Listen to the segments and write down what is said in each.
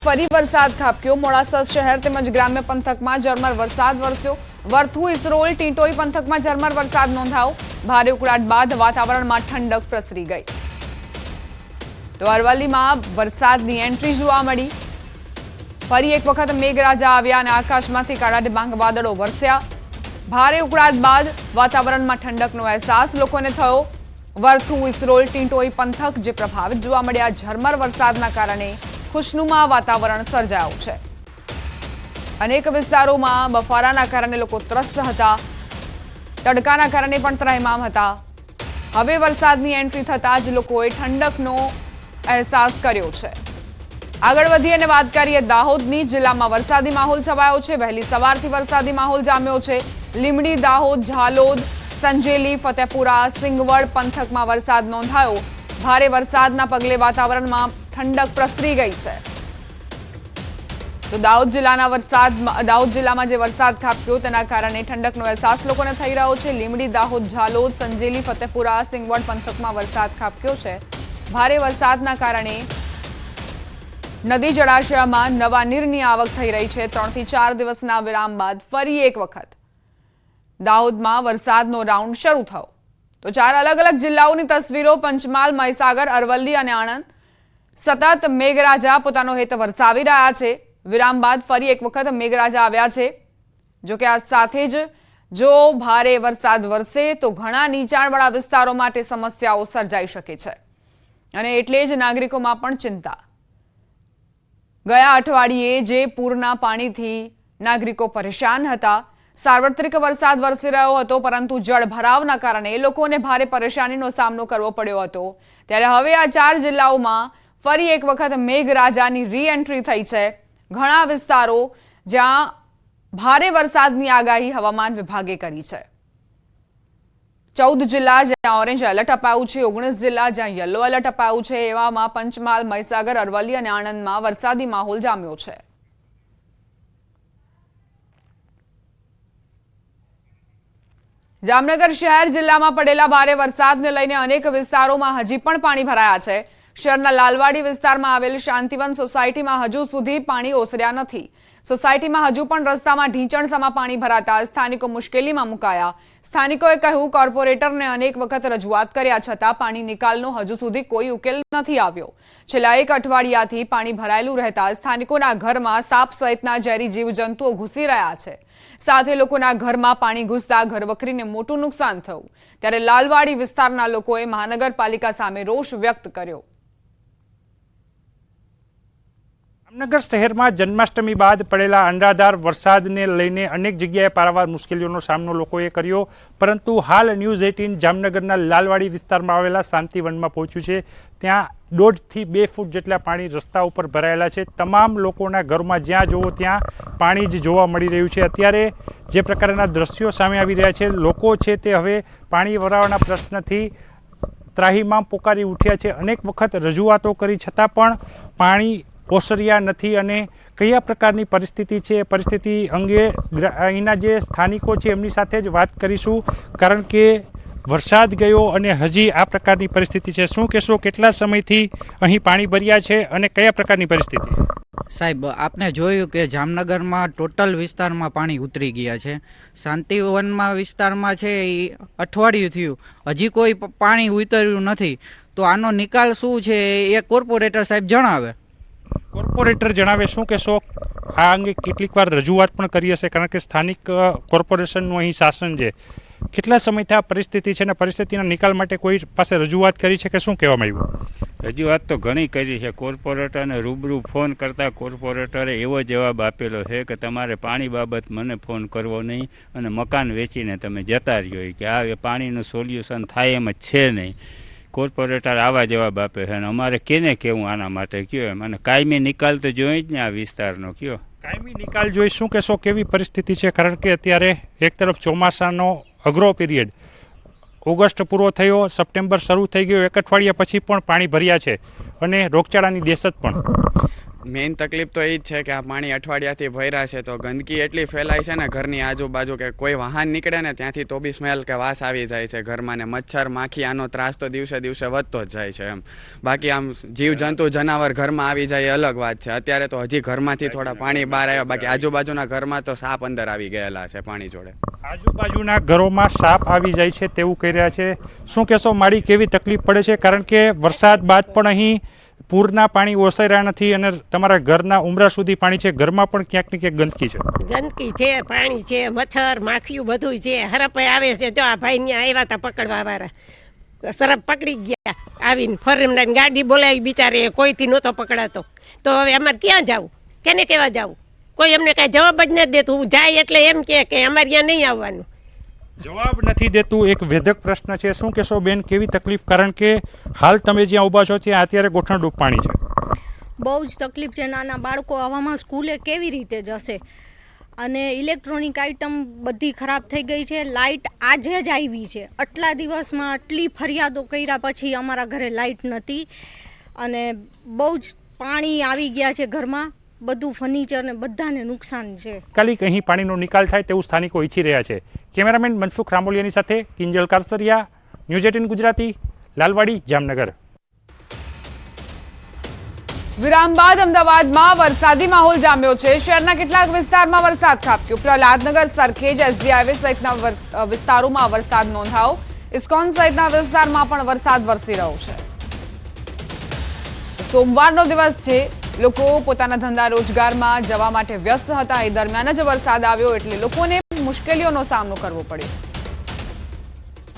ફરી વરસાદ ખાબક્યો। મોડાસા શહેર તેમજ ગ્રામ્ય પંથકમાં ઝરમર વરસાદ વરસ્યો। વર્થુ ઇસરોલ ટીટોઈ પંથકમાં ઝરમર વરસાદ નોંધાયો। ભારે ઉકળાટ બાદ વાતાવરણમાં ઠંડક પ્રસરી ગઈ। તો અરવલ્લીમાં વરસાદની એન્ટ્રી જોવા મળી। ફરી એક વખત મેઘરાજા આવ્યા અને આકાશમાંથી કાળા ડિબાંગ વાદળો વરસ્યા। ભારે ઉકળાટ બાદ વાતાવરણમાં ઠંડકનો અહેસાસ લોકોને થયો। વર્થુ ઇસરોલ ટીટોઈ પંથક જે પ્રભાવિત જોવા મળ્યા। ઝરમર વરસાદના કારણે ખુશનુમા વાતાવરણ સર્જાયું છે। અનેક વિસ્તારોમાં બફારાના કારણે લોકો ત્રસ્ત હતા। તડકાના કારણે પણ ત્રાહિમામ હતા। હવે વરસાદની એન્ટ્રી થતાં જ લોકોએ ઠંડકનો અહેસાસ કર્યો છે। આગળ વધી અને વાત કરીએ દાહોદની। જિલ્લામાં વરસાદી માહોલ છવાયો છે। વહેલી સવારથી વરસાદી માહોલ જામ્યો છે। લીંબડી, દાહોદ, ઝાલોદ, સંજેલી, ફતેપુરા, સિંગવડ પંથકમાં વરસાદ નોંધાયો। ભારે વરસાદના પગલે વાતાવરણમાં ઠંડક પ્રસરી ગઈ છે। તો દાહોદ જિલ્લામાં જે વરસાદ ખાબક્યો તેના કારણે ઠંડકનો અહેસાસ લોકોને થઈ રહ્યો છે। લીંબડી, દાહોદ, ઝાલોદ, સંજેલી, ફતેપુરા, સિંગવડ પંથકમાં વરસાદ ખાબક્યો છે। ભારે વરસાદના કારણે નદી જળાશયમાં નવા નીરની આવક થઈ રહી છે। 3 થી 4 દિવસના વિરામ બાદ ફરી એક વખત દાહોદમાં વરસાદનો રાઉન્ડ શરૂ થયો। તો 4 અલગ અલગ જિલ્લાઓની તસવીરો। પંચમહાલ, મહીસાગર, અરવલ્લી અને આણંદ સતત મેઘરાજા પોતાનો હેત વરસાવી રહ્યા છે। વિરામ બાદ ફરી એક વખત મેઘરાજા આવ્યા છે। જો કે આ સાથે જ જો ભારે વરસાદ વરસે તો ઘણા નીચાણવાળા વિસ્તારો માટે સમસ્યાઓ સર્જાઈ શકે છે અને એટલે જ નાગરિકોમાં પણ ચિંતા। ગયા અઠવાડિયે જે પૂરના પાણીથી નાગરિકો પરેશાન હતા। સાર્વત્રિક વરસાદ વરસી રહ્યો હતો પરંતુ જળભરાવના કારણે લોકોને ભારે પરેશાનીનો સામનો કરવો પડ્યો હતો। ત્યારે હવે આ 4 જિલ્લાઓમાં ફરી એક વખત મેઘરાજાની રી-એન્ટ્રી થઈ છે। ઘણા વિસ્તારો જ્યાં ભારે વરસાદની આગાહી હવામાન વિભાગે કરી છે। 14 જિલ્લા જ્યાં ઓરેન્જ એલર્ટ અપાયું છે, 19 જિલ્લા જ્યાં યલો એલર્ટ અપાયું છે। એવામાં પંચમહાલ, મહીસાગર, અરવલ્લી અને આણંદમાં વરસાદી માહોલ જામ્યો છે। જામનગર શહેર જિલ્લામાં પડેલા ભારે વરસાદને લઈને અનેક વિસ્તારોમાં હજી પણ પાણી ભરાયા છે। શહેરના લાલવાડી વિસ્તારમાં આવેલ શાંતિવન સોસાયટીમાં હજુ સુધી પાણી ઓસર્યા નથી। સોસાયટીમાં હજુ પણ રસ્તામાં ઢીંચણસામાં પાણી ભરાતા સ્થાનિકો મુશ્કેલીમાં મુકાયા। સ્થાનિકોએ કહ્યું કોર્પોરેટરને અનેક વખત રજૂઆત કર્યા છતાં પાણી નિકાલનો હજુ સુધી કોઈ ઉકેલ નથી આવ્યો। છેલ્લા 1 અઠવાડિયાથી પાણી ભરાયેલું રહેતા સ્થાનિકોના ઘરમાં સાપ સહિતના ઝેરી જીવજંતુઓ ઘૂસી રહ્યા છે। સાથે લોકોના ઘરમાં પાણી ઘૂસતા ઘરવખરીને મોટું નુકસાન થયું। ત્યારે લાલવાડી વિસ્તારના લોકોએ મહાનગરપાલિકા સામે રોષ વ્યક્ત કર્યો। જામનગર શહેરમાં જન્માષ્ટમી બાદ પડેલા અનરાધાર વરસાદને લઈને અનેક જગ્યાએ પારાવાર મુશ્કેલીઓનો સામનો લોકોએ કર્યો। પરંતુ હાલ ન્યૂઝ 18 જામનગરના લાલવાડી વિસ્તારમાં આવેલા શાંતિવનમાં પહોંચ્યું છે। ત્યાં 1.5 થી 2 ફૂટ જેટલા પાણી રસ્તા ઉપર ભરાયેલા છે। તમામ લોકોના ઘરમાં જ્યાં જુઓ ત્યાં પાણી જ જોવા મળી રહ્યું છે। અત્યારે જે પ્રકારના દ્રશ્યો સામે આવી રહ્યા છે, લોકો છે તે હવે પાણી ભરાવાના પ્રશ્નથી ત્રાહિમામ પોકારી ઉઠ્યા છે। અનેક વખત રજૂઆતો કરી છતાં પણ પાણી ઓસર્યા નથી અને કયા પ્રકારની પરિસ્થિતિ છે એ પરિસ્થિતિ અંગે અહીંના જે સ્થાનિકો છે એમની સાથે જ વાત કરીશું। કારણ કે વરસાદ ગયો અને હજી આ પ્રકારની પરિસ્થિતિ છે। શું કહેશો, કેટલા સમયથી અહીં પાણી ભર્યા છે અને કયા પ્રકારની પરિસ્થિતિ? સાહેબ, આપને જોયું કે જામનગરમાં ટોટલ વિસ્તારમાં પાણી ઉતરી ગયા છે। શાંતિવનમાં વિસ્તારમાં છે એ અઠવાડિયું થયું, હજી કોઈ પાણી ઉતર્યું નથી। તો આનો નિકાલ શું છે એ કોર્પોરેટર સાહેબ જણાવે। કોર્પોરેટર જણાવે। શું કહેશો, આ અંગે કેટલીક વાર રજૂઆત પણ કરી હશે કારણ કે સ્થાનિક કોર્પોરેશનનું અહીં શાસન છે। કેટલા સમયથી આ પરિસ્થિતિ છે અને પરિસ્થિતિના નિકાલ માટે કોઈ પાસે રજૂઆત કરી છે કે શું કહેવામાં આવ્યું? રજૂઆત તો ઘણી કરી છે। કોર્પોરેટરને રૂબરૂ ફોન કરતાં કોર્પોરેટરે એવો જવાબ આપેલો છે કે તમારે પાણી બાબત મને ફોન કરવો નહીં અને મકાન વેચીને તમે જતા રહ્યો કે આ પાણીનું સોલ્યુશન થાય એમ જ છે નહીં। કોર્પોરેટર આવા જવાબ આપે છે અને અમારે કેને કહેવું આના માટે કયો એમ, અને કાયમી નિકાલ તો જોઈએ જ ને આ વિસ્તારનો કયો કાયમી નિકાલ જોઈ। શું કહેશો, કેવી પરિસ્થિતિ છે? કારણ કે અત્યારે એક તરફ ચોમાસાનો અઘરો પીરિયડ, ઓગસ્ટ પૂરો થયો, સપ્ટેમ્બર શરૂ થઈ ગયો, 1 અઠવાડિયા પછી પણ પાણી ભર્યા છે અને રોગચાળાની દહેશત પણ। મેઇન તકલીફ તો એ જ છે કે આ પાણી અઠવાડિયાથી ભર્યા છે તો ગંદકી એટલી ફેલાય છે ને ઘરની આજુબાજુ કે કોઈ વાહન નીકળે ને ત્યાંથી તો બી સ્મેલ કે વાસ આવી જાય છે ઘરમાં, ને મચ્છર માખી આનો ત્રાસ તો દિવસે દિવસે વધતો જ જાય છે એમ. બાકી આમ જીવજંતુ જનાવર ઘરમાં આવી જાય એ અલગ વાત છે. અત્યારે તો હજી ઘરમાંથી થોડા પાણી બહાર આવ્યા, બાકી આજુબાજુના ઘરમાં તો સાપ અંદર આવી ગયેલા છે પાણી જોડે. આજુબાજુના ઘરોમાં સાપ આવી જાય છે તેવું કહી રહ્યા છે. શું કહેશો માડી, કેવી તકલીફ પડે છે? કારણ કે વરસાદ બાદ પણ અહીં પૂરના પાણી ઓસાઈ રહ્યા નથી અને તમારા ઘરના ઉમરા સુધી પાણી છે, ઘરમાં પણ ક્યાંક ને ક્યાંક ગંદકી છે. ગંદકી છે, પાણી છે, મચ્છર માખીયું બધું છે. હરપે આવે છે. જો આ ભાઈ ત્યાં આવ્યા હતા પકડવા વાળા, સરપ પકડી ગયા આવીને ફરીને ગાડી બોલાવી, બિચારે કોઈથી નહોતો પકડાતો. તો હવે અમારે ક્યાં જવું, કેને કહેવા જવું? કોઈ અમને કાંઈ જવાબ જ નથી દેતું. જાય એટલે એમ કે અમારે ત્યાં નહીં આવવાનું. જવાબ નથી દેતું એક વેધક પ્રશ્ન છે. શું કહેશો બેન, કેવી તકલીફ? કારણ કે હાલ તમે જ્યાં ઊભા છો ત્યાં અત્યારે ગોઠણડૂબ પાણી છે. બહુ જ તકલીફ છે. નાના બાળકો આવામાં સ્કૂલે કેવી રીતે જશે? અને ઇલેક્ટ્રોનિક આઇટમ બધી ખરાબ થઈ ગઈ છે. લાઇટ આજે જ આવી છે. આટલા દિવસમાં આટલી ફરિયાદો કર્યા પછી અમારા ઘરે લાઇટ નથી અને બહુ જ પાણી આવી ગયા છે ઘરમાં. બધું ફર્નિચર ને બધાને નુકસાન છે. તાત્કાલિક અહીં પાણીનો નિકાલ થાય તેવું સ્થાનિકો ઈચ્છી રહ્યા છે. કેમેરામેન મનસુખ રામોલિયાની સાથે કિંજલ કારસરિયા, ન્યૂઝ 18 ગુજરાતી, લાલવાડી, જામનગર. વિરામ બાદ અમદાવાદમાં વરસાદી માહોલ જામ્યો છે. શહેરના કેટલાક વિસ્તારમાં વરસાદ ખાબક્યો. પ્રહલાદનગર, સરખેજ, એસજી હાઈવે સહિતના વિસ્તારોમાં વરસાદ નોંધાયો. ઇસ્કોન સહિતના વિસ્તારમાં પણ વરસાદ વરસી રહ્યો છે. સોમવારનો દિવસ છે. લોકો પોતાના ધંધા રોજગારમાં જવા માટે વ્યસ્ત હતા. એ દરમિયાન જ વરસાદ આવ્યો એટલે લોકોને મુશ્કેલીઓનો સામનો કરવો પડ્યો.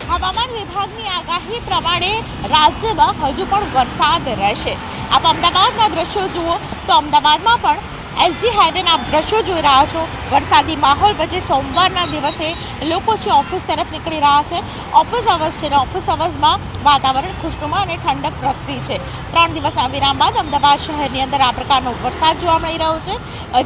હવામાન વિભાગની આગાહી પ્રમાણે રાજ્યમાં હજુ પણ વરસાદ રહેશે. આપ અમદાવાદના દ્રશ્યો જુઓ તો અમદાવાદમાં પણ એસજી હાઈવેના દ્રશ્યો જોઈ રહ્યા છો. વરસાદી માહોલ વચ્ચે સોમવારના દિવસે લોકો છે ઓફિસ તરફ નીકળી રહ્યા છે. ઓફિસ અવર્સ છે ને ઓફિસ અવર્સમાં વાતાવરણ ખુશનુમા અને ઠંડક પ્રસરી છે. 3 દિવસના વિરામ બાદ અમદાવાદ શહેરની અંદર આ પ્રકારનો વરસાદ જોવા મળી રહ્યો છે,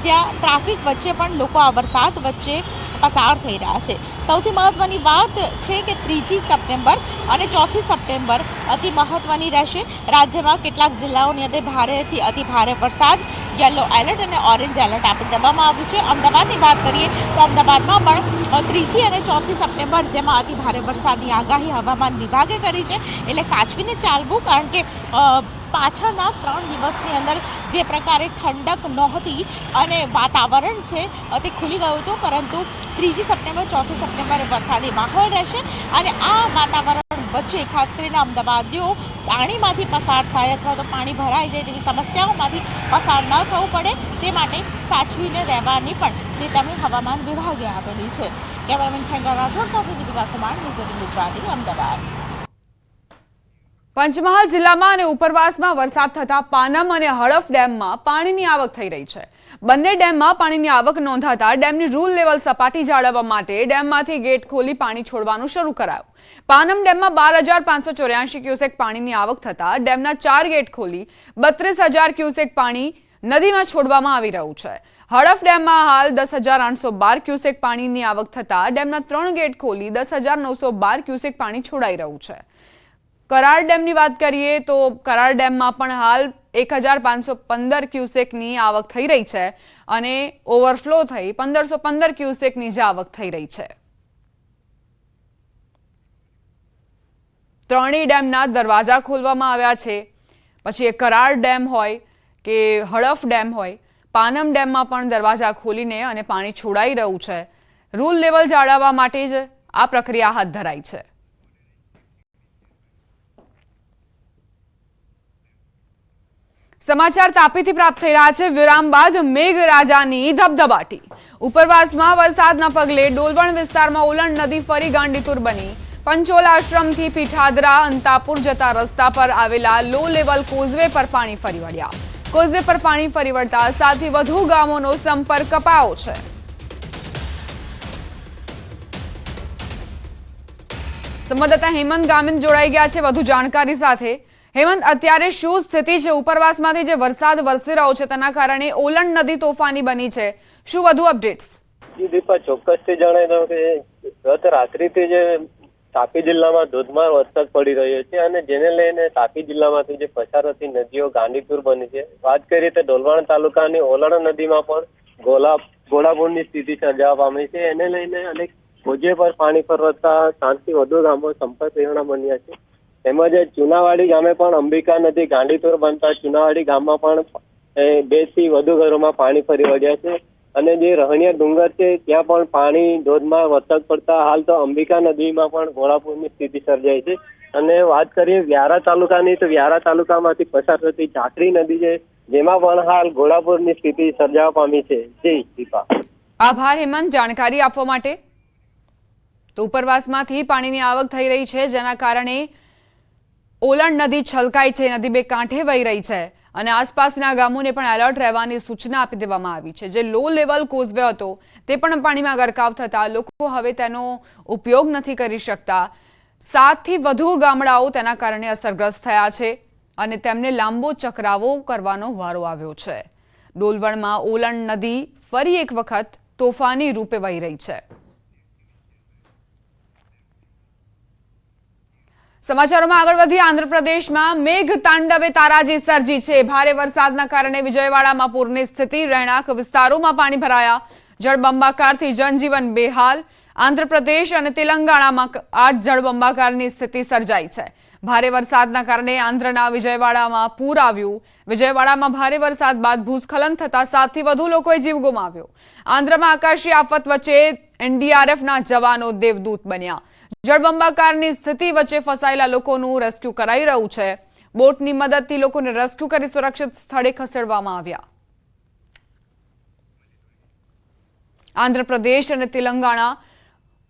જ્યાં ટ્રાફિક વચ્ચે પણ લોકો આ વરસાદ વચ્ચે પસાર થઈ રહ્યા છે. સૌથી મહત્વની વાત છે કે 3જી સપ્ટેમ્બર અને 4થી સપ્ટેમ્બર અતિ મહત્વની રહેશે. રાજ્યમાં કેટલાક જિલ્લાઓની અંદર ભારેથી અતિ ભારે વરસાદ, યલો એલર્ટ અને ઓરેન્જ એલર્ટ આપી દેવામાં આવ્યું છે. અમદાવાદની વાત કરીએ તો અમદાવાદમાં પણ 3જી અને 4થી સપ્ટેમ્બર જેમાં અતિ ભારે વરસાદની આગાહી હવામાન વિભાગે કરી છે. એટલે સાચવીને ચાલવું, કારણ કે પાછળના 3 દિવસની અંદર જે પ્રકારે ઠંડક નહોતી અને વાતાવરણ છે તે ખુલી ગયું હતું, પરંતુ 3જી સપ્ટેમ્બર 4થી સપ્ટેમ્બરે વરસાદી માહોલ રહેશે. અને આ વાતાવરણ વચ્ચે ખાસ કરીને અમદાવાદીઓ પાણીમાંથી પસાર થાય અથવા તો પાણી ભરાઈ જાય તેવી સમસ્યાઓમાંથી પસાર ન થવું પડે તે માટે સાચવીને રહેવાની પણ ચેતવણી હવામાન વિભાગે આપેલી છે. કેમેરામેન ખેંગા રાઠોડ સાથે દીપિકા કુમાર, ન્યૂઝ 18 ગુજરાતી, અમદાવાદ. પંચમહાલ જિલ્લામાં અને ઉપરવાસમાં વરસાદ થતા પાનમ અને હડફ ડેમમાં પાણીની આવક થઈ રહી છે. બંને ડેમમાં પાણીની આવક નોંધાતા ડેમની રૂલ લેવલ સપાટી જાળવવા માટે ડેમમાંથી ગેટ ખોલી પાણી છોડવાનું શરૂ કરાયું. પાનમ ડેમમાં 12,584 ક્યુસેક પાણીની આવક થતા ડેમના 4 ગેટ ખોલી 32,000 ક્યુસેક પાણી નદીમાં છોડવામાં આવી રહ્યું છે. હડફ ડેમમાં હાલ 10,812 ક્યુસેક પાણીની આવક થતા ડેમના 3 ગેટ ખોલી 10,912 ક્યુસેક પાણી છોડાઈ રહ્યું છે. કરાર ડેમની વાત કરીએ તો કરાર ડેમમાં પણ હાલ 1,515 ક્યુસેકની આવક થઈ રહી છે અને ઓવરફ્લો થઈ 1,515 ક્યુસેકની જ આવક થઈ રહી છે. ત્રણેય ડેમના દરવાજા ખોલવામાં આવ્યા છે. પછી એ કરાર ડેમ હોય કે હડફ ડેમ હોય, પાનમ ડેમમાં પણ દરવાજા ખોલીને અને પાણી છોડાઈ રહ્યું છે. રૂલ લેવલ જાળવવા માટે જ આ પ્રક્રિયા હાથ ધરાઈ છે. સમાચાર તાપીથી પ્રાપ્ત થઈ રહ્યા છે. વિરામ બાદ મેઘરાજાની ધબધબાટી. ઉપરવાસમાં વરસાદના પગલે ડોલવણ વિસ્તારમાં ઓલણ નદી ફરી ગાંડીતુર બની. પંચોલ આશ્રમથી પીઠાદરા અંતાપુર જતા રસ્તા પર આવેલા લો લેવલ કોઝવે પર પાણી ફરી વળ્યા. કોઝવે પર પાણી ફરી વળતા 7થી વધુ ગામોનો સંપર્ક કપાયો છે. સંવાદદાતા હેમંત ગામિત જોડાઈ ગયા છે વધુ જાણકારી સાથે. હેમંત, અત્યારે શું સ્થિતિ છે? ઉપરવાસમાંથી જે વરસાદ વરસી રહ્યો છે તેના કારણે ઓલણ નદી તોફાની બની છે. શું વધુ અપડેટ્સ? દીપા, ચોક્કસથી જણાવી દઉં કે ગત રાત્રિથી જે તાપી જિલ્લામાં ધોધમાર વરસાદ પડી રહ્યો છે અને જેને લઈને તાપી જિલ્લામાંથી જે પસાર થતી નદીઓ ગાંડીતુર બની છે. વાત કરીએ તો ડોલવણ તાલુકાની ઓલણ નદીમાં પણ ઘોડાપૂરની સ્થિતિ સર્જાવા પામી છે. એને લઈને અનેક ભોજે પર પાણી ફરતા 7 થી વધુ ગામો સંપર્ક વિહોણા બન્યા છે. તેમજ ચુનાવાડી ગામે પણ અંબિકા નદી ગાંડીતુર બનતા ચુનાવાડી ગામમાં પણ 2 થી વધુ ઘરોમાં પાણી ફરી વળ્યા છે અને જે રહણિયા ડુંગર છે ત્યાં પણ પાણી ધોધમાર વરસાદ પડતા હાલ તો અંબિકા નદીમાં પણ ઘોડાપૂરની સ્થિતિ સર્જાઈ છે. અને વાત કરીએ વ્યારા તાલુકાની તો વ્યારા તાલુકામાંથી પસાર થતી ઝાકરી નદી છે જેમાં પણ હાલ ઘોડાપૂરની સ્થિતિ સર્જાવા પામી છે. જી દીપા. આભાર હેમંત જાણકારી આપવા માટે. તો ઉપરવાસમાંથી પાણીની આવક થઈ રહી છે જેના કારણે ઓલણ નદી છલકાઈ છે, નદી બે કાંઠે વહી રહી છે અને આસપાસના ગામોને પણ એલર્ટ રહેવાની સૂચના આપી દેવામાં આવી છે. જે લો લેવલ કોઝવે હતો તે પણ પાણીમાં ગરકાવ થતા લોકો હવે તેનો ઉપયોગ નથી કરી શકતા. 7 થી વધુ ગામડાઓ તેના કારણે અસરગ્રસ્ત થયા છે અને તેમને લાંબો ચક્રાવો કરવાનો વારો આવ્યો છે. ડોલવણમાં ઓલણ નદી ફરી એક વખત તોફાની રૂપે વહી રહી છે. સમાચારોમાં આગળ વધી આંધ્રપ્રદેશમાં મેઘ તાંડવે તારાજી સર્જી છે. ભારે વરસાદના કારણે વિજયવાડામાં પૂરની સ્થિતિ, રહેણાંક વિસ્તારોમાં પાણી ભરાયા, જળબંબાકારથી જનજીવન બેહાલ. આંધ્રપ્રદેશ અને તેલંગાણામાં આ જળબંબાકારની સ્થિતિ સર્જાઈ છે. ભારે વરસાદના કારણે આંધ્રના વિજયવાડામાં પૂર આવ્યું. વિજયવાડામાં ભારે વરસાદ બાદ ભૂસ્ખલન થતા 7 થી વધુ લોકોએ જીવ ગુમાવ્યો. આંધ્રમાં આકાશી આફત વચ્ચે એનડીઆરએફના જવાનો દેવદૂત બન્યા. જળબંબાકારની સ્થિતિ વચ્ચે ફસાયેલા લોકોનું રેસ્ક્યુ કરાઈ રહ્યું છે. બોટની મદદથી લોકોને રેસ્ક્યુ કરી સુરક્ષિત સ્થળે ખસેડવામાં આવ્યા. આંધ્રપ્રદેશ અને તેલંગાણા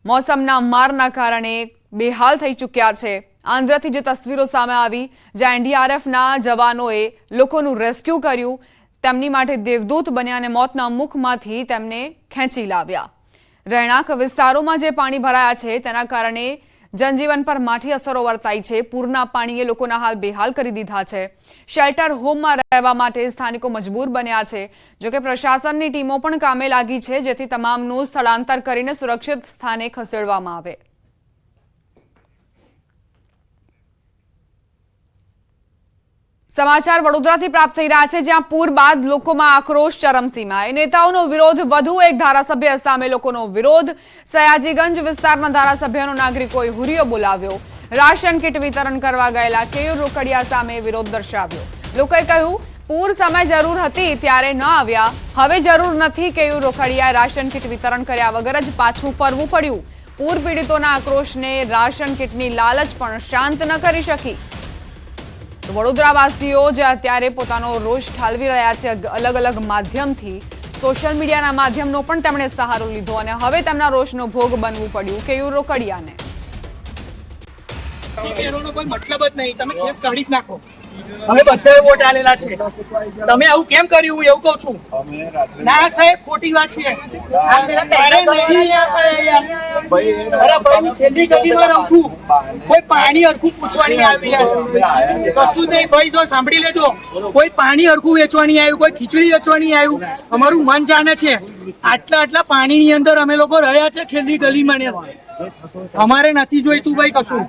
મોસમના મારના કારણે બેહાલ થઈ ચૂક્યા છે. આંધ્રથી જે તસવીરો સામે આવી જ્યાં એનડીઆરએફના જવાનોએ લોકોનું રેસ્ક્યુ કર્યું, તેમની માટે દેવદૂત બન્યા અને મોતના મુખમાંથી તેમને ખેંચી લાવ્યા. રહેણાંક વિસ્તારોમાં જે પાણી ભરાયા છે તેના કારણે જનજીવન પર માઠી અસરો વર્તાઈ છે. પૂરના પાણીએ લોકોના હાલ બેહાલ કરી દીધા છે. શેલ્ટર હોમમાં રહેવા માટે સ્થાનિકો મજબૂર બન્યા છે. જોકે પ્રશાસનની ટીમો પણ કામે લાગી છે જેથી તમામનું સ્થળાંતર કરીને સુરક્ષિત સ્થાને ખસેડવામાં આવે. સમાચાર વડોદરાથી પ્રાપ્ત થઈ રહ્યા છે જ્યાં પૂર બાદ લોકોમાં આક્રોશ ચરમસીમાએ. નેતાઓનો વિરોધ, વધુ એક ધારાસભ્ય સામે લોકોનો વિરોધ. સયાજીગંજ વિસ્તારના ધારાસભ્યનો નાગરિકોએ હુરિયો બોલાવ્યો. રાશન કીટ વિતરણ કરવા ગયેલા કેયુર રોકડિયા સામે વિરોધ દર્શાવ્યો. લોકોએ કહ્યું પૂર સમય જરૂર હતી ત્યારે ન આવ્યા, હવે જરૂર નથી. કેયુર રોકડિયાએ રાશન કીટ વિતરણ કર્યા વગર જ પાછું ફરવું પડ્યું. પૂર પીડિતોના આક્રોશને રાશન કીટની લાલચ પણ શાંત ન કરી શકી. વડોદરાવાસીઓ જે અત્યારે પોતાનો રોષ ઠાલવી રહ્યા છે અલગ અલગ માધ્યમથી, સોશિયલ મીડિયાના માધ્યમનો પણ તેમણે સહારો લીધો અને હવે તેમના રોષનો ભોગ બનવું પડ્યું કેયુર રોકડિયાને. કોઈ મતલબ જ નહીં, તમે કેસ કાઢી જ નાખો. હવે બધા વોટ આલેલા છે, તમે આવું કેમ કર્યું એવું કહું છું. ના સાહેબ, ખોટી વાત છે. છેલ્લી ગલીમાં રહું છું, કોઈ પાણી હરખું પૂછવાની આવી કશું નહીં ભાઈ. જો સાંભળી લેજો, કોઈ પાણી હરખું વેચવાની આવ્યું, કોઈ ખીચડી વેચવાની આવ્યું. અમારું મન જાણે છે આટલા પાણીની અંદર અમે લોકો રહ્યા છે છેલ્લી ગલીમાં ને અમારે નથી જોઈતું ભાઈ કશું.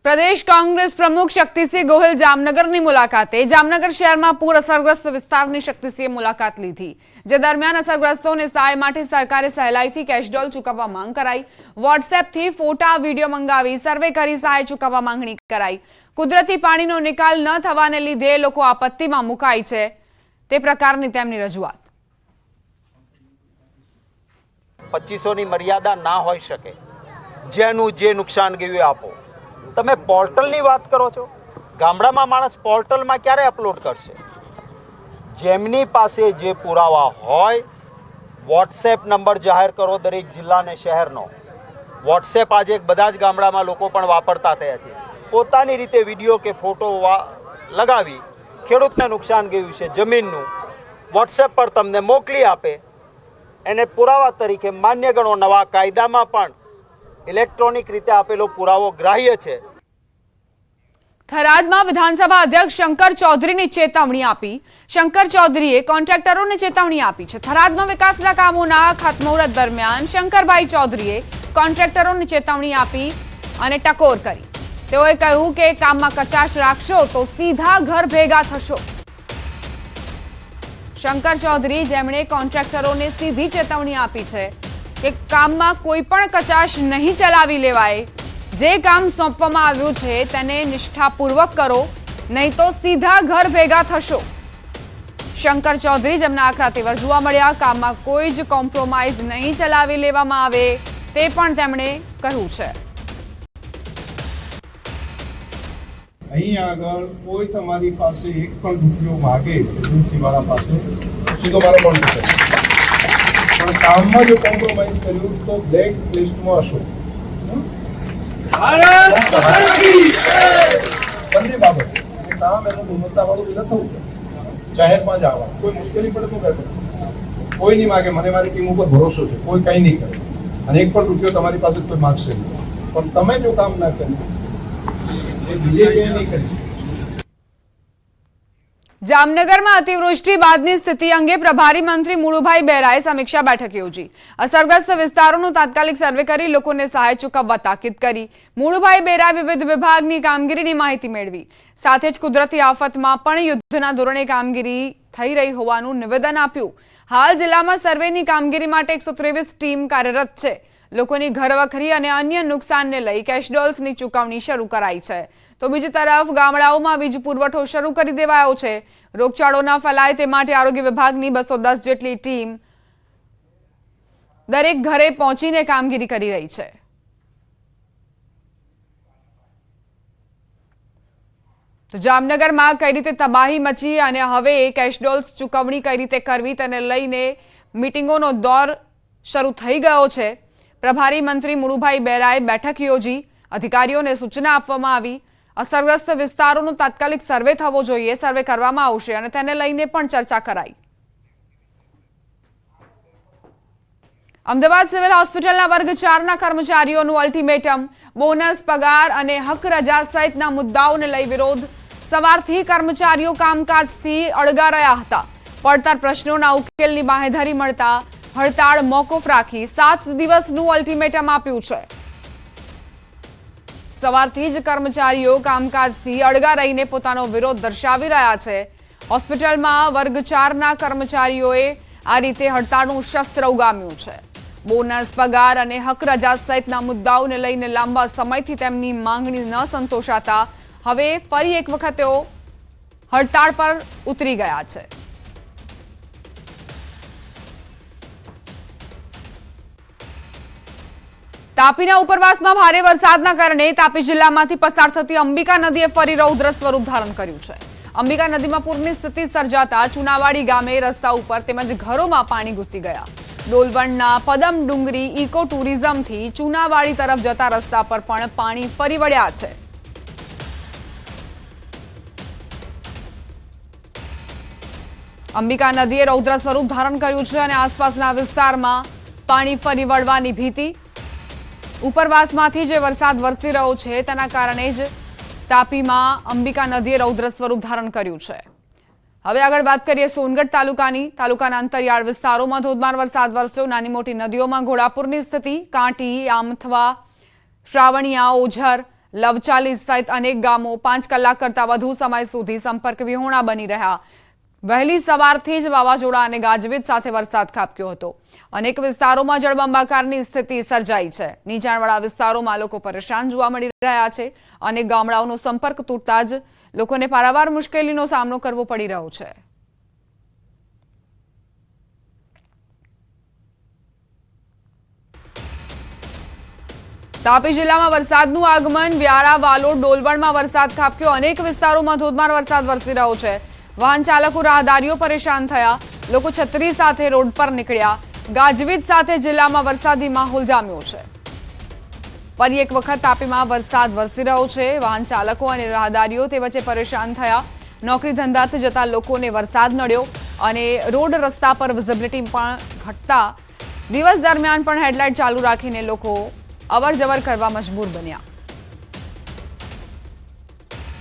પ્રદેશ કોંગ્રેસ પ્રમુખ શક્તિસિંહ ગોહિલ જામનગરની મુલાકાતે. જામનગર શહેરમાં પૂર અસરગ્રસ્ત વિસ્તારની શક્તિસિંહે મુલાકાત લીધી. જે દરમિયાન અસરગ્રસ્તોને સહાય માટે સરકારે સહેલાઈથી કેશડોલ ચૂકવવા માંગ કરાઈ. વોટ્સએપથી ફોટા વિડીયો મંગાવી સર્વે કરી સહાય ચૂકવવા માંગણી કરાઈ. કુદરતી પાણીનો નિકાલ ન થવાને લીધે લોકો આપત્તિમાં મુકાય છે તે પ્રકારની તેમની રજૂઆત. 2500 ની મર્યાદા ના હોઈ શકે. જેનું જે નુકસાન ગયું એ આપો. તમે પોર્ટલની વાત કરો છો, ગામડામાં માણસ પોર્ટલમાં ક્યારે અપલોડ કરશે? જેમની પાસે જે પુરાવા હોય વોટ્સએપ નંબર જાહેર કરો દરેક જિલ્લાને શહેરનો. વોટ્સએપ આજે બધા જ ગામડામાં લોકો પણ વાપરતા થયા છે. પોતાની રીતે વિડીયો કે ફોટો લગાવી ખેડૂતને નુકસાન ગયું છે જમીનનું વોટ્સએપ પર તમને મોકલી આપે, એને પુરાવા તરીકે માન્ય ગણો. નવા કાયદામાં પણ ઇલેક્ટ્રોનિક રીતે આપેલો પુરાવો ગ્રાહ્ય છે. થરાદમાં વિધાનસભા અધ્યક્ષ શંકર ચૌધરીની ચેતવણી આપી. શંકર ચૌધરીએ કોન્ટ્રાક્ટરોને ચેતવણી આપી છે. થરાદમાં વિકાસના કામોના ખાતમુહૂર્ત દરમિયાન શંકરભાઈ ચૌધરીએ કોન્ટ્રાક્ટરોને ચેતવણી આપી અને ટકોર કરી. તેઓએ કહ્યું કે કામમાં કચાશ રાખશો તો સીધા ઘર ભેગા થશો. શંકર ચૌધરી, જેમણે કોન્ટ્રાક્ટરોને સીધી ચેતવણી આપી છે કે કામમાં કોઈ પણ કચાશ નહીં ચલાવી લેવાય, જે કામ સોંપવામાં આવ્યું છે તેને નિષ્ઠાપૂર્વક કરો, નહીં તો સીધા ઘર ભેગા થશો. શંકર ચૌધરી, જેમના આકરા તેવર જોવા મળ્યા, કામમાં કોઈ જ કોમ્પ્રોમાઇઝ નહીં ચલાવી લેવામાં આવે તે પણ તેમણે કહ્યું છે. અહીં આગળ કોઈ તમારી પાસે એક પણ રૂપિયો માગે એજન્સીવાળા પાસે સીધો મારો બંધ છે, પણ કામમાં જો કોમ્પ્રોમાઇઝ કર્યું તો બ્લેક લિસ્ટમાં હશો. બંને બાબત કામ એનું ગુણવત્તાવાળું એટલે થવું જાહેરમાં જ આવવા. કોઈ મુશ્કેલી પડે તો કહેતો કોઈ નહીં માગે, મને મારી ટીમ ઉપર ભરોસો છે, કોઈ કંઈ નહીં કરે અને એક પણ રૂપિયો તમારી પાસે કોઈ માગશે નહીં. પણ તમે જો કામ ના કર્યું જામનગરમાં અતિવૃષ્ટિ બાદની સ્થિતિ અંગે પ્રભારી મંત્રી મુળુભાઈ બેરાએ સમીક્ષા બેઠક યોજી. અસરગ્રસ્ત વિસ્તારોનું તાત્કાલિક સર્વે કરી લોકોને સહાય ચૂકવવા તાકીદ કરી. મુળુભાઈ બેરાએ વિવિધ વિભાગની કામગીરીની માહિતી મેળવી. સાથે જ કુદરતી આફતમાં પણ યુદ્ધના ધોરણે કામગીરી થઈ રહી હોવાનું નિવેદન આપ્યું. હાલ જિલ્લામાં સર્વેની કામગીરી માટે 123 ટીમ કાર્યરત છે. લોકોની ઘરવખરી અને અન્ય નુકસાનને લઈ કેશડોલ્સની ચૂકવણી શરૂ કરાઈ છે. તો બીજી તરફ ગામડાઓમાં વીજ પુરવઠો શરૂ કરી દેવાયો છે. રોગચાળો ન ફેલાય તે માટે આરોગ્ય વિભાગની 210 જેટલી ટીમ દરેક ઘરે પહોંચીને કામગીરી કરી રહી છે. તો જામનગરમાં કઈ રીતે તબાહી મચી અને હવે કેશડોલ્સ ચૂકવણી કઈ રીતે કરવી તેને લઈને મીટિંગોનો દોર શરૂ થઈ ગયો છે. પ્રભારી મંત્રી મુળુભાઈ બેરાએ બેઠક યોજી. અધિકારીઓને સૂચના આપવામાં આવી. અસરગ્રસ્ત વિસ્તારોનું તાત્કાલિક સર્વે થવો જોઈએ, સર્વે કરવામાં આવશે અને તેને લઈને પણ ચર્ચા કરાઈ. અમદાવાદ સિવિલ હોસ્પિટલના વર્ગ 4ના કર્મચારીઓનું અલ્ટિમેટમ. બોનસ, પગાર અને હક રજા સહિતના મુદ્દાઓને લઈ વિરોધ. સવારથી કર્મચારીઓ કામકાજથી અળગા રહ્યા હતા. પડતર પ્રશ્નોના ઉકેલની બાંહેધરી મળતા હડતાળ મોકૂફ રાખી 7 દિવસનું અલ્ટિમેટમ આપ્યું છે. સવારથી જ કર્મચારીઓ કામકાજથી અળગા રહીને પોતાનો વિરોધ દર્શાવી રહ્યા છે. હોસ્પિટલમાં વર્ગ 4ના કર્મચારીઓએ આ રીતે હડતાળનું શસ્ત્ર ઉગામ્યું છે. બોનસ, પગાર અને હક રજા સહિતના મુદ્દાઓને લઈને લાંબા સમયથી તેમની માંગણી ન સંતોષાતા હવે ફરી એક વખત તેઓ હડતાળ પર ઉતરી ગયા છે. તાપીના ઉપરવાસમાં ભારે વરસાદના કારણે તાપી જિલ્લામાંથી પસાર થતી અંબિકા નદીએ ફરી રૌદ્ર સ્વરૂપ ધારણ કર્યું છે. અંબિકા નદીમાં પૂરની સ્થિતિ સર્જાતા ચુનાવાડી ગામે રસ્તા ઉપર તેમજ ઘરોમાં પાણી ઘૂસી ગયા. ડોલવણના પદમ ડુંગરી ઇકો ટુરિઝમથી ચુનાવાડી તરફ જતા રસ્તા પર પણ પાણી ફરી વળ્યા છે. અંબિકા નદીએ રૌદ્ર સ્વરૂપ ધારણ કર્યું છે અને આસપાસના વિસ્તારમાં પાણી ફરી વળવાની ભીતિ. ઉપરવાસમાંથી જે વરસાદ વરસી રહ્યો છે તેના કારણે જ તાપીમાં અંબિકા નદીએ રૌદ્ર સ્વરૂપ ધારણ કર્યું છે. હવે આગળ વાત કરીએ સોનગઢ તાલુકાની. તાલુકાના અંતરિયાળ વિસ્તારોમાં ધોધમાર વરસાદ વરસ્યો. નાની મોટી નદીઓમાં ઘોડાપુરની સ્થિતિ. કાંટી, આમથવા, શ્રાવણિયા, ઓઝર, લવચાલી સહિત અનેક ગામો 5 કલાક કરતા વધુ સમય સુધી સંપર્ક વિહોણા બની રહ્યા. વહેલી સવારથી જ વાવાઝોડા અને ગાજવીજ સાથે વરસાદ ખાબક્યો હતો. અનેક વિસ્તારોમાં જળબંબાકારની સ્થિતિ સર્જાઈ છે. નીચાણવાળા વિસ્તારોમાં લોકો પરેશાન જોવા મળી રહ્યા છે. અનેક ગામડાઓનો સંપર્ક તૂટતા જ લોકોને પારાવાર મુશ્કેલીનો સામનો કરવો પડી રહ્યો છે. તાપી જિલ્લામાં વરસાદનું આગમન. વ્યારા, વાલોડ, ડોલવણમાં વરસાદ ખાબક્યો. અનેક વિસ્તારોમાં ધોધમાર વરસાદ વરસી રહ્યો છે. વાહન ચાલકો, રાહદારીઓ પરેશાન થયા. લોકો છત્રી સાથે રોડ પર નીકળ્યા. ગાજવીજ સાથે જિલ્લામાં વરસાદી માહોલ જામ્યો છે. ફરી એક વખત તાપીમાં વરસાદ વરસી રહ્યો છે. વાહન ચાલકો અને રાહદારીઓ તે વચ્ચે પરેશાન થયા. નોકરી ધંધાથી જતા લોકોને વરસાદ નડ્યો અને રોડ રસ્તા પર વિઝિબિલિટી પણ ઘટતા દિવસ દરમિયાન પણ હેડલાઇટ ચાલુ રાખીને લોકો અવરજવર કરવા મજબૂર બન્યા.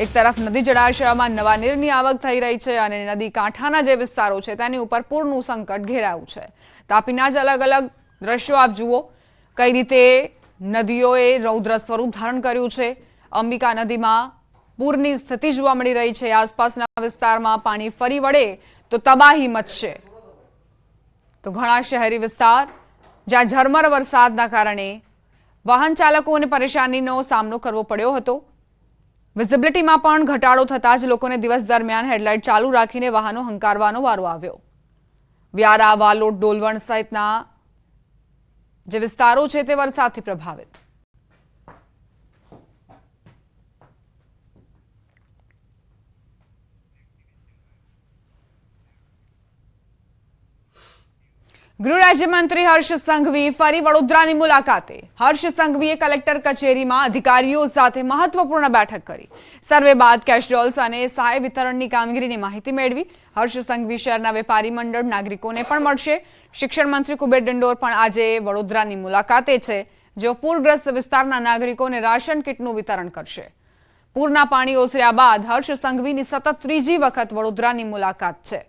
એક તરફ નદી જળાશયમાં નવા નીરની આવક થઈ રહી છે અને નદી કાંઠાના જે વિસ્તારો છે તેની ઉપર પૂરનું સંકટ ઘેરાયું છે. તાપીના જ અલગ અલગ દ્રશ્યો આપ જુઓ. કઈ રીતે નદીઓએ રૌદ્ર સ્વરૂપ ધારણ કર્યું છે. અંબિકા નદીમાં પૂરની સ્થિતિ જોવા મળી રહી છે. આસપાસના વિસ્તારમાં પાણી ફરી વળે તો તબાહી મચશે. તો ઘણા શહેરી વિસ્તાર જ્યાં ઝરમર વરસાદના કારણે વાહન ચાલકોને પરેશાનીનો સામનો કરવો પડ્યો હતો. વિઝિબિલિટીમાં પણ ઘટાડો થતાં જ લોકોને દિવસ દરમિયાન હેડલાઇટ ચાલુ રાખીને વાહનો હંકારવાનો વારો આવ્યો. વ્યારા, વાલોડ, ડોલવણ સહિતના જે વિસ્તારો છે તે વરસાદથી પ્રભાવિત. ગૃહ રાજ્યમંત્રી હર્ષ સંઘવી ફરી વડોદરાની મુલાકાતે. હર્ષ સંઘવીએ કલેક્ટર કચેરીમાં અધિકારીઓ સાથે મહત્વપૂર્ણ બેઠક કરી. સર્વે બાદ કેશડોલ્સ અને સહાય વિતરણની કામગીરીની માહિતી મેળવી. હર્ષ સંઘવી શહેરના વેપારી મંડળ નાગરિકોને પણ મળશે. શિક્ષણ મંત્રી કુબેર ડિંડોર પણ આજે વડોદરાની મુલાકાતે છે, જેઓ પૂરગ્રસ્ત વિસ્તારના નાગરિકોને રાશન કીટનું વિતરણ કરશે. પૂરના પાણી ઓસર્યા બાદ હર્ષ સંઘવીની સતત ત્રીજી વખત વડોદરાની મુલાકાત છે.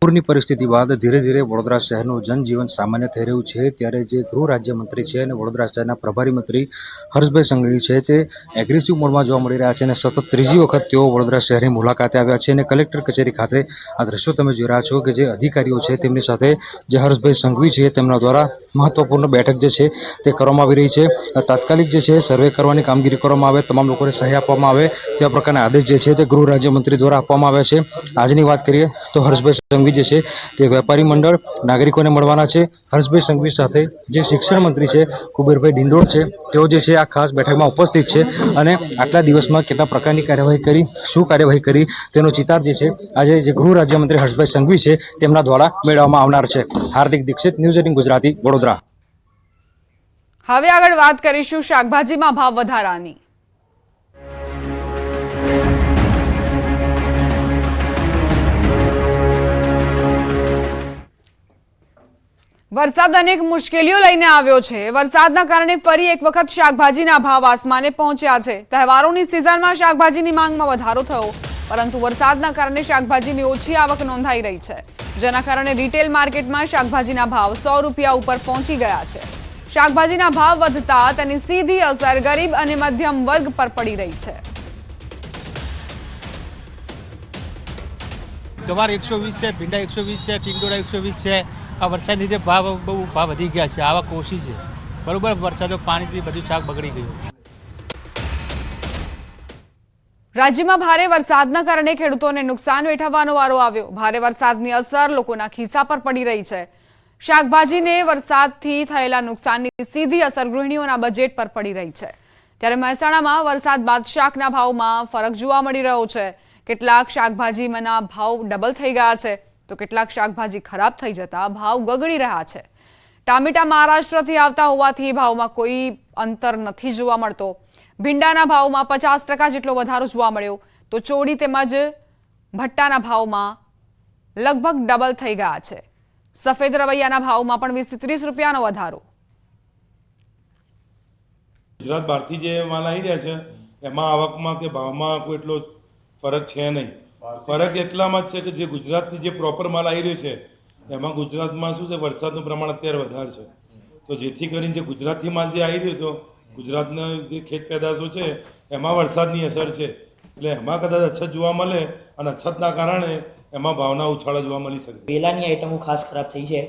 પૂરની પરિસ્થિતિ બાદ ધીરે ધીરે વડોદરા શહેરનું જનજીવન સામાન્ય થઈ રહ્યું છે. ત્યારે જે ગૃહ રાજ્યમંત્રી છે અને વડોદરા શહેરના પ્રભારી મંત્રી હર્ષભાઈ સંઘવી છે તે એગ્રેસિવ મોડમાં જોવા મળી રહ્યા છે અને સતત ત્રીજી વખત તેઓ વડોદરા શહેરની મુલાકાતે આવ્યા છે અને કલેક્ટર કચેરી ખાતે આ દ્રશ્યો તમે જોઈ રહ્યા છો કે જે અધિકારીઓ છે તેમની સાથે જે હર્ષભાઈ સંઘવી છે તેમના દ્વારા મહત્વપૂર્ણ બેઠક જે છે તે કરવામાં આવી રહી છે. તાત્કાલિક જે છે સર્વે કરવાની કામગીરી કરવામાં આવે, તમામ લોકોને સહી આપવામાં આવે તેવા પ્રકારના આદેશ જે છે તે ગૃહ રાજ્યમંત્રી દ્વારા આપવામાં આવ્યા છે. આજની વાત કરીએ તો હર્ષભાઈ સંઘવી જે છે તે વેપારી મંડળ નાગરિકોને મળવાના છે. હર્ષભાઈ સંઘવી સાથે જે શિક્ષણ મંત્રી છે કુબેરભાઈ ડિંડોર છે તેઓ જે છે આ ખાસ બેઠકમાં ઉપસ્થિત છે અને આટલા દિવસમાં કેટલા પ્રકારની કાર્યવાહી કરી, શું કાર્યવાહી કરી તેનો ચિતાર જે છે આજે જે ગૃહ રાજ્યમંત્રી હર્ષભાઈ સંઘવી છે તેમના દ્વારા મેળવવામાં આવનાર છે. હાર્દિક દીક્ષિત, ન્યૂઝ 18 ગુજરાતી, વડોદરા. હવે આગળ વાત કરીશું શાકભાજીમાં ભાવ વધારાની. વરસાદ અનેક મુશ્કેલીઓ લઈને આવ્યો છે. વરસાદના કારણે ફરી એક વખત શાકભાજીના ભાવ આસમાને પહોંચ્યા છે. તહેવારોની સિઝનમાં શાકભાજીની માંગમાં વધારો થયો, પરંતુ વરસાદના કારણે શાકભાજીની ઓછી આવક નોંધાઈ રહી છે, જેના કારણે રિટેલ માર્કેટમાં શાકભાજીના ભાવ 100 રૂપિયા ઉપર પહોંચી ગયા છે. શાકભાજીના ભાવ વધતા તેની સીધી અસર ગરીબ અને મધ્યમ વર્ગ પર પડી રહી છે. ગવાર 120 છે, ભીંડા 120 છે, ટીંડોળા 120 છે. આ વરસાદ લીધે ભાવ વધી ગયા છે, આવક ઓછી છે. બરોબર, વરસાદો પાણીથી બધું શાક બગડી ગયું. રાજ્યમાં ભારે વરસાદના કારણે ખેડૂતોને નુકસાન વેઠવવાનો વારો આવ્યો. ભારે વરસાદની અસર લોકોના ખિસ્સા પર પડી રહી છે. શાકભાજીને વરસાદથી થયેલા નુકસાનની સીધી અસર ગૃહિણીઓના બજેટ પર પડી રહી છે. ત્યારે મહેસાણામાં વરસાદ બાદ શાકના ભાવમાં ફરક જોવા મળી રહ્યો છે. કેટલાક શાકભાજીના ભાવ ડબલ થઈ ગયા છે, તો કેટલાક શાકભાજી ખરાબ થઈ જતા ભાવ ગગડી રહ્યા છે. ટામેટા મહારાષ્ટ્રથી આવતા હોવાથી ભાવમાં કોઈ અંતર નથી જોવા મળતો. ભીંડાના ભાવમાં 50% જેટલો વધારો જોવા મળ્યો, તો ચોળી તેમજ ભટ્ટાના ભાવમાં લગભગ ડબલ થઈ ગયા છે. સફેદ રવૈયાના ભાવમાં પણ 20 થી 30 રૂપિયાનો વધારો. ગુજરાત બહારથી જે માલ આવી રહ્યા છે એમાં આવકમાં કે ભાવમાં કોઈ એટલો ફરક છે નહીં. ફરક એટલામાં જ છે કે જે ગુજરાતથી જે પ્રોપર માલ આવી રહ્યો છે એમાં ગુજરાતમાં શું છે, વરસાદનું પ્રમાણ અત્યારે વધારે છે, તો જેથી કરીને જે ગુજરાતથી માલ જે આવી રહ્યો હતો, ગુજરાતના જે ખેત પેદાશો છે એમાં વરસાદની અસર છે, એટલે એમાં કદાચ અછત જોવા મળે અને અછતના કારણે એમાં ભાવના ઉછાળા જોવા મળી શકે. વેલાની આઈટમો ખાસ ખરાબ થઈ છે,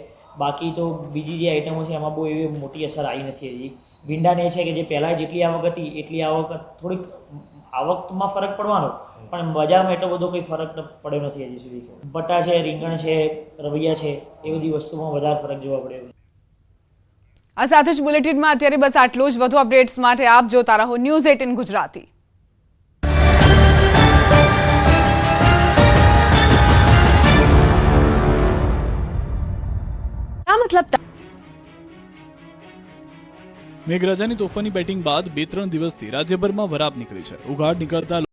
બાકી તો બીજી જે આઈટમો છે એમાં બહુ એવી મોટી અસર આવી નથી હજી. ભીંડાને છે કે જે પહેલાં જેટલી આવક હતી એટલી આવક, થોડીક આવકમાં ફરક પડવાનો, પણ બજારમાં એટલો બધો કોઈ ફરક પડ્યો નથી હજી સુધી. બટા છે, રીંગણ છે, રવૈયા છે, એ બધી વસ્તુમાં વધારે ફરક જોવા પડ્યો. આ સાથે જ બુલેટિનમાં અત્યારે બસ આટલું જ. વધુ અપડેટ્સ માટે આપ જોતા રહો ન્યૂઝ 18 ગુજરાતી. મેઘરાજાની તોફાની બેટિંગ બાદ 2-3 દિવસથી રાજ્યભરમાં વરાપ નીકળી છે. ઉઘાડ નીકળતા